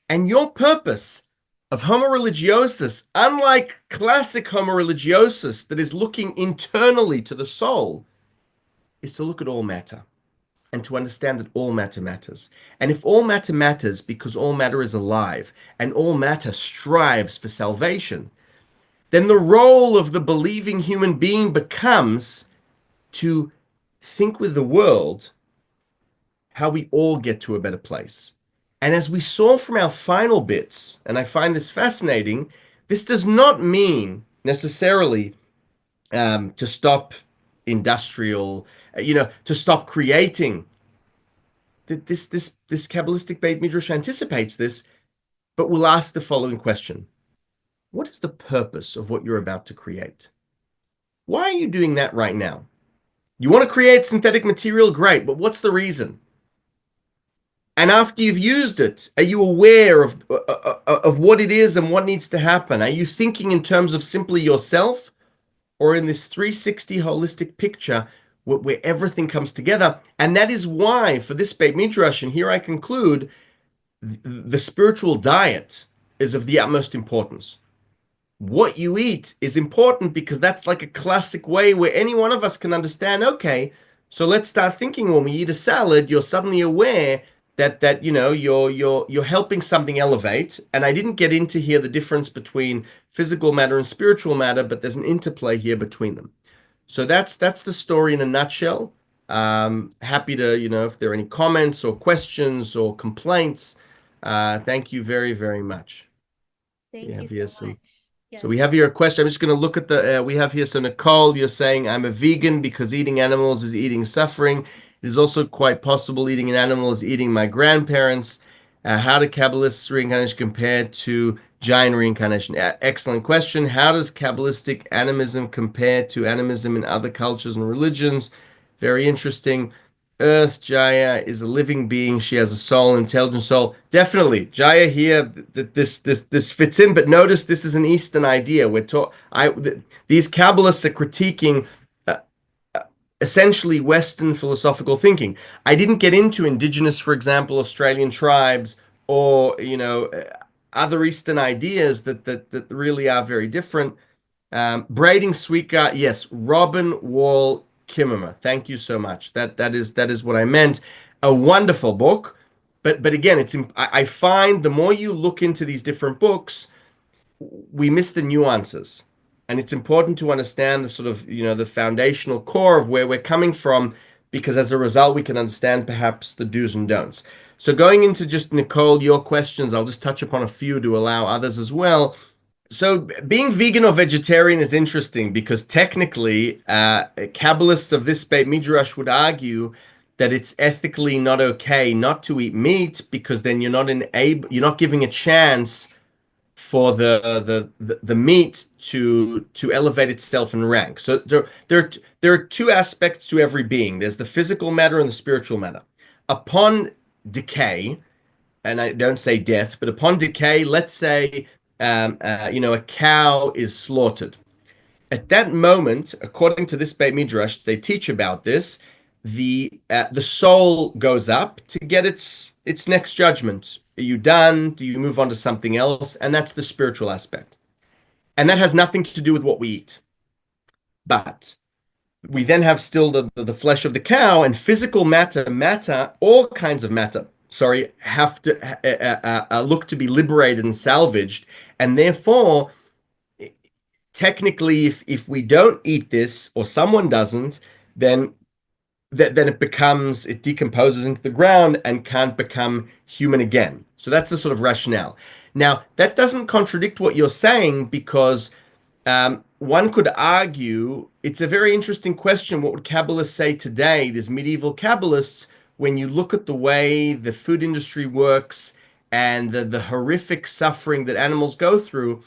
And your purpose of homo religiosus, unlike classic homo religiosus that is looking internally to the soul, is to look at all matter and to understand that all matter matters. And if all matter matters because all matter is alive and all matter strives for salvation, then the role of the believing human being becomes to think with the world how we all get to a better place. And as we saw from our final bits, and I find this fascinating, this does not mean necessarily to stop industrial, to stop creating. This Kabbalistic Beit Midrash anticipates this, but will ask the following question. What is the purpose of what you're about to create? Why are you doing that right now? You want to create synthetic material? Great, but what's the reason? And after you've used it, are you aware of what it is and what needs to happen? Are you thinking in terms of simply yourself, or in this 360 holistic picture where everything comes together? And that is why, for this Beit Midrash, and here I conclude, the spiritual diet is of the utmost importance. What you eat is important because that's like a classic way where any one of us can understand, okay, so let's start thinking when we eat a salad, you're suddenly aware that you're helping something elevate. And I didn't get into here the difference between physical matter and spiritual matter, but there's an interplay here between them. So that's the story in a nutshell. Happy to, if there are any comments or questions or complaints, thank you very, very much. Thank you so much. So we have here a question. I'm just going to look at we have here, so Nicole, you're saying I'm a vegan because eating animals is eating suffering. It is also quite possible eating an animal is eating my grandparents. How do Kabbalists reincarnation compare to Jain reincarnation? Excellent question. How does Kabbalistic animism compare to animism in other cultures and religions? Very interesting. Earth, Jaya, is a living being. She has a soul, an intelligent soul. Definitely, Jaya here. This fits in. But notice this is an Eastern idea. These Kabbalists are critiquing essentially Western philosophical thinking. I didn't get into indigenous, for example, Australian tribes or other Eastern ideas that really are very different. Braiding Sweetgar, yes, Robin Wall Kimmerer. Thank you so much. That is what I meant. A wonderful book, but again, I find the more you look into these different books, we miss the nuances, and it's important to understand the sort of the foundational core of where we're coming from, because as a result, we can understand perhaps the do's and don'ts. So going into just Nicole, your questions, I'll just touch upon a few to allow others as well. So being vegan or vegetarian is interesting because technically, Kabbalists of this Beit Midrash would argue that it's ethically not okay not to eat meat because then you're not giving a chance for the meat to elevate itself in rank. So there are two aspects to every being. There's the physical matter and the spiritual matter. Upon decay, and I don't say death, but upon decay, let's say a cow is slaughtered. At that moment, according to this Beit Midrash, they teach about this. The soul goes up to get its next judgment. Are you done? Do you move on to something else? And that's the spiritual aspect. And that has nothing to do with what we eat. But we then have still the flesh of the cow and physical matter, all kinds of matter, have to look to be liberated and salvaged. And therefore, technically, if we don't eat this or someone doesn't, then it decomposes into the ground and can't become human again. So that's the sort of rationale. Now, that doesn't contradict what you're saying, because one could argue it's a very interesting question. What would Kabbalists say today, these medieval Kabbalists, when you look at the way the food industry works and the horrific suffering that animals go through?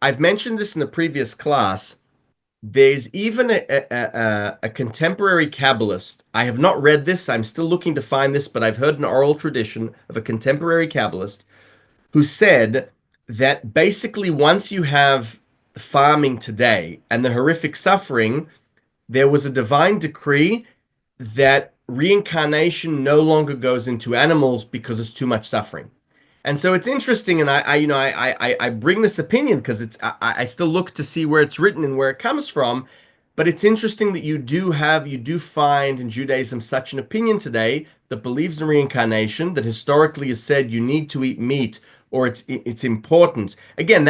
I've mentioned this in the previous class. There's even a contemporary Kabbalist. I have not read this. I'm still looking to find this, but I've heard an oral tradition of a contemporary Kabbalist who said that basically once you have farming today and the horrific suffering, there was a divine decree that reincarnation no longer goes into animals because it's too much suffering. And so it's interesting, and I bring this opinion because I still look to see where it's written and where it comes from. But it's interesting that you do find in Judaism such an opinion today that believes in reincarnation, that historically has said you need to eat meat or it's important. Again,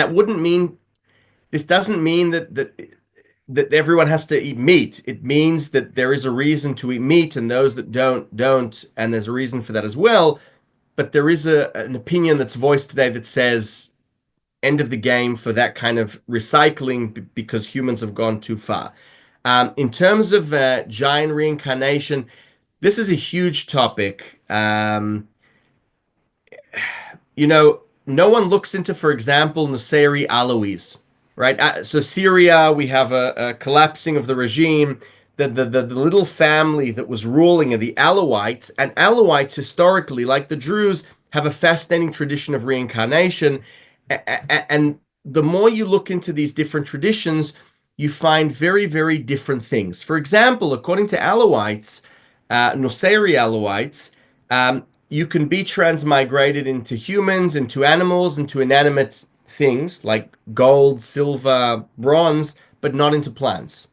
this doesn't mean that everyone has to eat meat. It means that there is a reason to eat meat, and those that don't, and there's a reason for that as well. But there is an opinion that's voiced today that says end of the game for that kind of recycling because humans have gone too far. In terms of Jain reincarnation, this is a huge topic. No one looks into, for example, Nusayri Alawis, right? So Syria, we have a collapsing of the regime. The little family that was ruling are the Alawites, and Alawites historically, like the Druze, have a fascinating tradition of reincarnation. And the more you look into these different traditions, you find very, very different things. For example, according to Alawites, Nusayri Alawites, you can be transmigrated into humans, into animals, into inanimate things like gold, silver, bronze, but not into plants.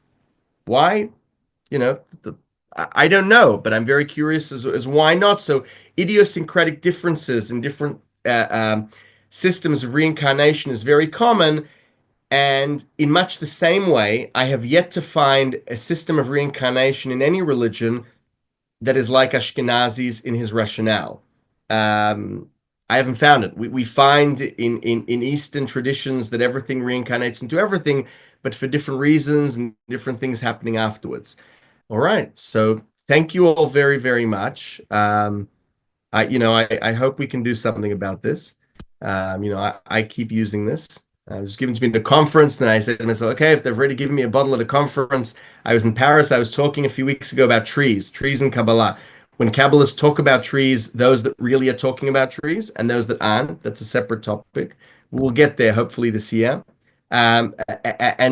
Why? The I don't know, but I'm very curious as why not. So idiosyncratic differences in different systems of reincarnation is very common. And in much the same way, I have yet to find a system of reincarnation in any religion that is like Ashkenazi's in his rationale. I haven't found it. We find in Eastern traditions that everything reincarnates into everything, but for different reasons and different things happening afterwards. All right. So thank you all very, very much. I hope we can do something about this. I keep using this. It was given to me at a conference, and I said to myself, okay, if they've already given me a bottle at a conference, I was in Paris. I was talking a few weeks ago about trees and Kabbalah. When Kabbalists talk about trees, those that really are talking about trees and those that aren't, that's a separate topic. We'll get there hopefully this year. And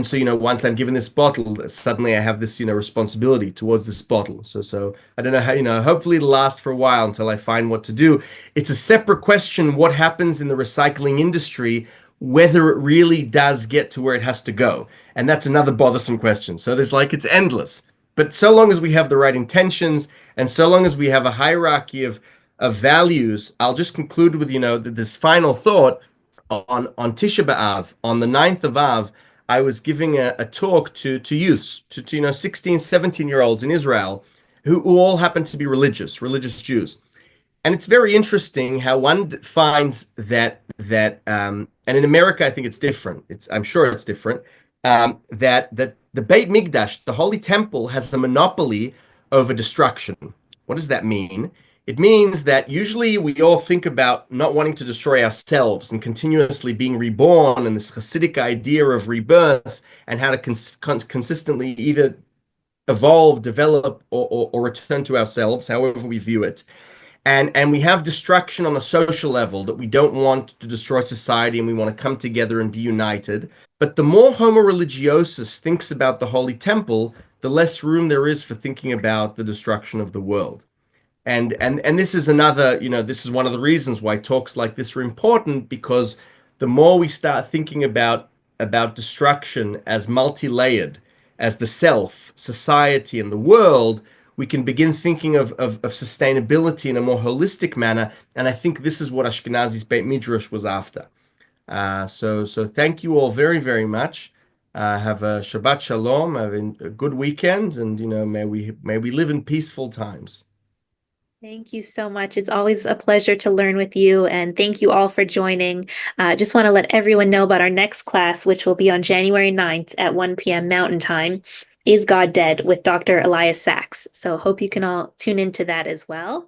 so, once I'm given this bottle, suddenly I have this, responsibility towards this bottle. So I don't know how, hopefully it'll last for a while until I find what to do. It's a separate question, what happens in the recycling industry, whether it really does get to where it has to go. And that's another bothersome question. So it's endless. But so long as we have the right intentions and so long as we have a hierarchy of values, I'll just conclude with, this final thought. On Tisha B'Av, on the 9th of Av, I was giving a talk to youths, to 16, 17-year-olds in Israel who all happen to be religious Jews. And it's very interesting how one finds that and in America I think it's different. I'm sure it's different. That the Beit Mikdash, the Holy Temple, has a monopoly over destruction. What does that mean? It means that usually we all think about not wanting to destroy ourselves and continuously being reborn, and this Hasidic idea of rebirth and how to consistently either evolve, develop, or return to ourselves, however we view it. And we have destruction on a social level, that we don't want to destroy society and we want to come together and be united. But the more Homo religiosus thinks about the Holy Temple, the less room there is for thinking about the destruction of the world. And this is another, this is one of the reasons why talks like this are important, because the more we start thinking about destruction as multi-layered, as the self, society, and the world, we can begin thinking of sustainability in a more holistic manner. And I think this is what Ashkenazi's Beit Midrash was after. So thank you all very, very much. Have a Shabbat Shalom, have a good weekend, and may we live in peaceful times. Thank you so much. It's always a pleasure to learn with you, and thank you all for joining. Just want to let everyone know about our next class, which will be on January 9th at 1 p.m. Mountain Time. Is God Dead with Dr. Elias Sachs. So hope you can all tune into that as well.